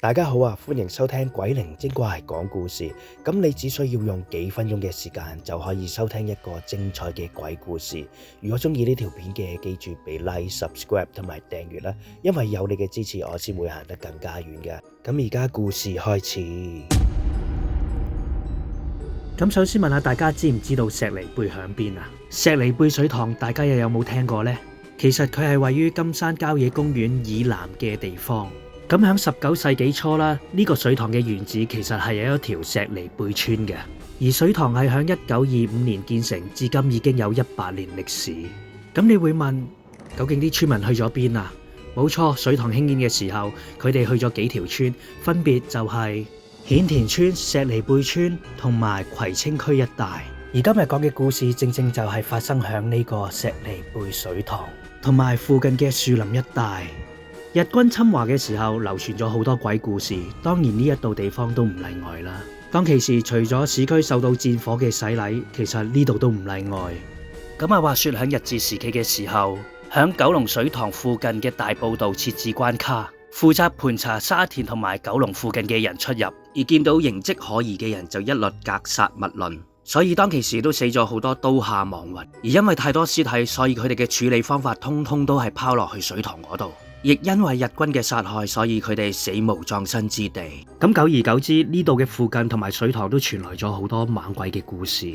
大家好啊，歡迎收聽鬼靈精怪講故事。咁你只需要用幾分鐘嘅時間就可以收聽一個精彩嘅鬼故事。如果中意呢條片嘅，記住俾 like、subscribe 同埋訂閱啦，因為有你嘅支持，我先會行得更加遠嘅。咁而家故事開始。咁首先問下大家知唔知道石梨貝響邊啊？石梨貝水塘大家又有冇聽過呢？其實佢係位於金山郊野公園以南嘅地方。咁喺19世紀初啦，呢個水塘嘅原址其實係有一條石梨貝村嘅，而水塘係喺1925年建成，至今已經有100年歷史。咁你會問，究竟啲村民去咗邊啊？冇錯，水塘興建嘅時候，佢哋去咗幾條村，分別就係顯田村、石梨貝村同埋葵青區一帶。而今日講嘅故事，正正就係發生喺呢個石梨貝水塘同埋附近嘅樹林一帶。日軍侵華嘅時候，流傳咗好多鬼故事，當然呢一度地方都唔例外啦。當其時，除咗市區受到戰火嘅洗禮，其實呢度都唔例外。咁話說喺日治時期嘅時候，喺九龍水塘附近嘅大埔道設置關卡，負責盤查沙田同埋九龍附近嘅人出入，而見到形跡可疑嘅人就一律格殺勿論。所以當其時都死咗好多刀下亡魂，而因為太多屍體，所以佢哋嘅處理方法通通都係拋落去水塘嗰度。亦因為日軍嘅殺害，所以佢哋死無葬身之地。咁久而久之，呢度嘅附近同埋水塘都傳來咗好多猛鬼嘅故事。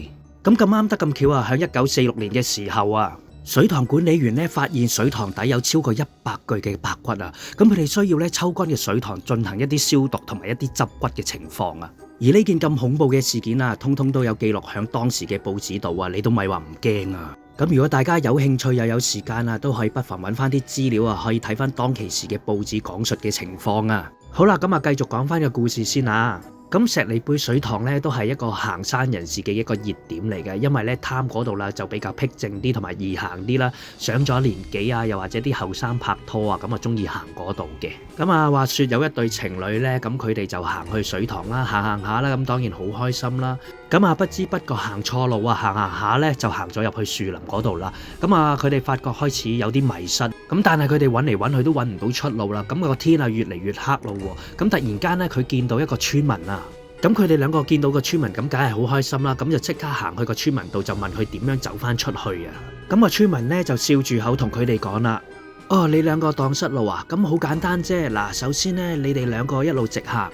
咁啱得咁巧啊，喺1946年嘅時候啊，水塘管理員發現水塘底有超過100具嘅白骨啊。咁佢哋需要抽乾嘅水塘進行一啲消毒同埋一啲執骨嘅情況啊。而呢件咁恐怖嘅事件啊，通通都有記錄喺當時嘅報紙度啊，你都咪話唔驚啊。咁如果大家有興趣又有時間啊，都可以不妨揾翻啲資料啊，可以睇翻當其時嘅報紙講述嘅情況啊。好啦，咁繼續講翻個故事先啊。咁石梨貝水塘都係一個行山人士嘅一個熱點嚟嘅，因為貪嗰度啦就比較僻靜啲同埋易行啲啦。上咗年紀啊，又或者啲後生拍拖啊，咁中意行嗰度嘅。話說有一對情侶呢，咁佢哋就行去水塘啦，行下啦，咁當然好開心啦。不知不覺行錯路啊，行下呢就行咗入去樹林嗰度啦。佢哋發覺開始有啲迷失，但係佢哋揾嚟揾去都揾唔到出路啦。個天啊越嚟越黑咯。突然間呢，佢見到一個村民啊。佢哋兩個見到個村民，咁梗係好開心啦。就即刻行去個村民度，就問佢點樣走翻出去啊。個村民呢，就笑住口同佢哋講啦：哦，你兩個蕩失路啊？咁好簡單啫。嗱，首先呢，你哋兩個一路直行，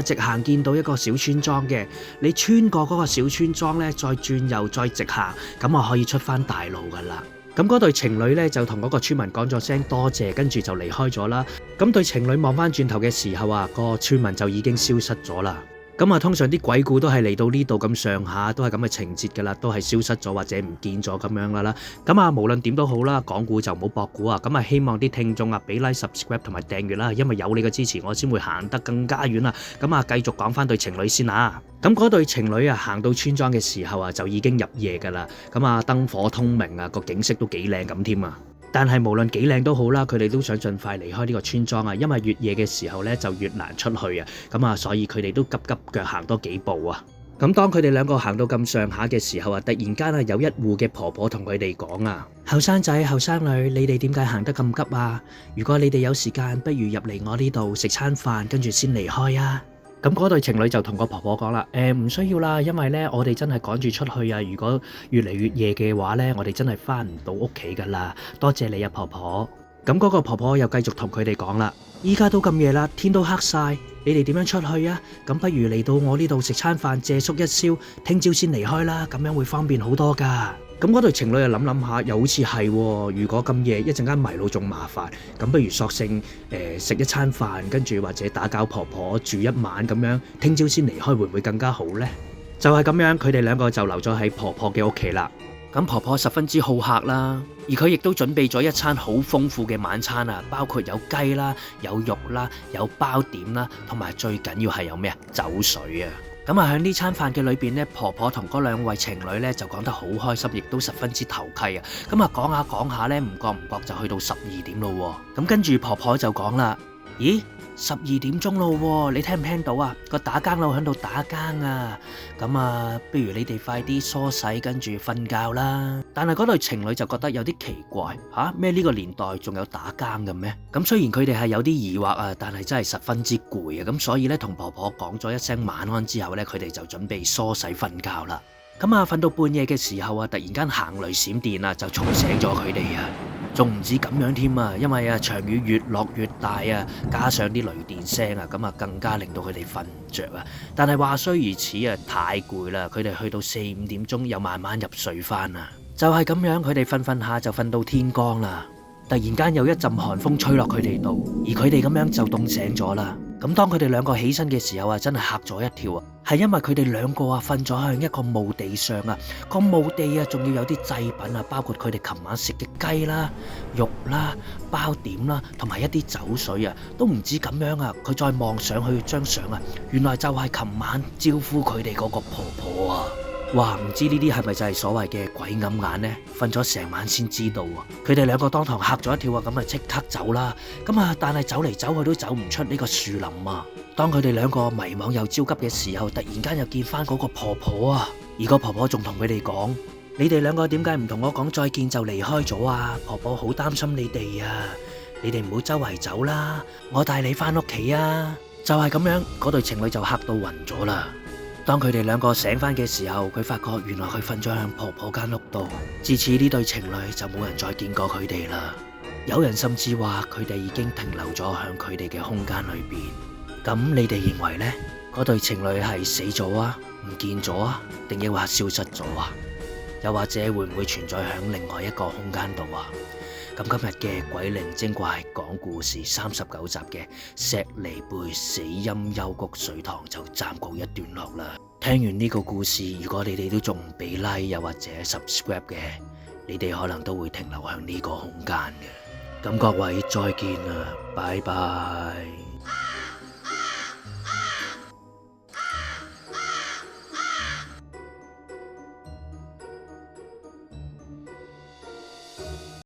直行見到一個小村莊嘅，你穿過嗰個小村莊呢，再轉右再直行，咁可以出翻大路噶啦。嗰對情侶呢，就同嗰個村民講咗聲多謝，跟住就離開咗啦。對情侶望翻轉頭嘅時候啊，個村民就已經消失咗啦。通常啲鬼故都係嚟到呢度咁上下，都係咁嘅情節噶啦，都係消失咗或者唔見咗咁樣噶啦。無論點都好啦，講故就唔好博估啊。希望啲聽眾啊俾 like、subscribe 同埋訂閱啦，因為有你嘅支持，我先會行得更加遠啦。繼續講翻對情侶先啊。嗰對情侶啊行到村莊嘅時候啊，就已經入夜噶啦。燈火通明啊，個景色都幾靚咁添啊。但係無論幾靚都好啦，佢哋都想盡快離開呢個村莊啊，因為越夜嘅時候呢，就越難出去啊。所以佢哋都急急腳行多幾步啊。當佢哋兩個行到咁上下嘅時候啊，突然間有一戶嘅婆婆同佢哋講啊：後生仔後生女，你哋點解行得咁急啊？如果你哋有時間，不如入嚟我呢度食餐飯，跟住先離開啊。嗰對情侶就同個婆婆講啦：唔需要啦，因為呢，我哋真係趕住出去啊。如果越嚟越夜嘅話呢，我哋真係翻唔到屋企噶啦。多謝你啊，婆婆。嗰個婆婆又繼續同佢哋講啦：依家都咁夜啦，天都黑晒，你哋點樣出去啊？咁不如嚟到我呢度食餐飯，借宿一宵，聽朝先離開啦，咁樣會方便好多噶。嗰對情侶又諗下，又好似係，如果咁夜一陣間迷路仲麻煩，咁不如索性食一餐飯，跟住或者打攪婆婆住一晚咁樣，聽朝先離開會唔會更加好呢？就係咁樣，佢哋兩個就留咗喺婆婆嘅屋企啦。婆婆十分之好客啦，而佢亦都準備咗一餐好豐富嘅晚餐啊，包括有雞啦、有肉啦、有包點啦，同埋最緊要係有咩啊？酒水啊！喺呢餐飯嘅裏邊呢，婆婆同嗰兩位情侶呢就講得好開心，亦都十分之投契啊！講下講下呢，唔覺唔覺就去到12點咯。跟住婆婆就講啦：咦， 12點鐘咯，你聽唔聽到啊？個打更佬喺度打更啊！咁啊，不如你哋快啲梳洗，跟住瞓覺啦。但係嗰對情侶就覺得有啲奇怪，咩呢個年代仲有打更嘅咩？咁雖然佢哋係有啲疑惑啊，但係真係十分之攰啊！咁所以咧，同婆婆講咗一聲晚安之後咧，佢哋就準備梳洗瞓覺啦。咁啊，瞓到半夜嘅時候啊，突然間行雷閃電啊，就嘈醒咗佢哋啊！仲唔止咁樣添啊，因為啊場雨越落越大啊，加上啲雷電聲啊，咁啊更加令到佢哋瞓唔着啊。但係話雖如此啊，太攰啦，佢哋去到4、5點鐘又慢慢入睡翻啊。就係咁樣，佢哋瞓下就瞓到天光啦。突然間有一陣寒風吹落佢哋度，而佢哋咁樣就凍醒咗啦。咁當佢哋兩個起身嘅時候啊，真係嚇咗一跳啊！係因為佢哋兩個啊瞓咗喺一個墓地上啊，個墓地啊仲要有啲祭品啊，包括佢哋琴晚食嘅雞啦、肉啦、包點啦，同埋一啲酒水啊，都唔止咁樣啊！佢再望上去張相啊，原來就係琴晚招呼佢哋嗰個婆婆啊！哇，唔知呢啲係咪就係所謂嘅鬼揞眼呢？瞓咗成晚先知道啊！佢哋兩個當堂嚇咗一跳啊，咁啊即刻走啦！咁啊，但係走嚟走去都走唔出呢個樹林啊！當佢哋兩個迷惘又焦急嘅時候，突然間又見翻嗰個婆婆啊！而個婆婆仲同佢哋講：你哋兩個點解唔同我講再見就離開咗啊？婆婆好擔心你哋啊！你哋唔好周圍走啦，我帶你翻屋企啊！就係咁樣，嗰對情侶就嚇到暈咗啦。當佢哋兩個醒翻嘅時候，佢發覺原來佢瞓咗喺婆婆間屋度。自此呢對情侶就冇人再見過佢哋啦。有人甚至話佢哋已經停留咗喺佢哋嘅空間裏邊。咁你哋認為呢？嗰對情侶係死咗啊，唔見咗啊，定抑或消失咗啊？又或者會唔會存在喺另外一個空間度啊？咁今日嘅鬼靈精怪講故事39集嘅石梨貝死陰幽谷水塘就暫告一段落啦。聽完呢個故事，如果你哋都仲唔俾 like 又或者 subscribe 嘅，你哋可能都會停留喺呢個空間嘅。咁各位再見啦，拜拜。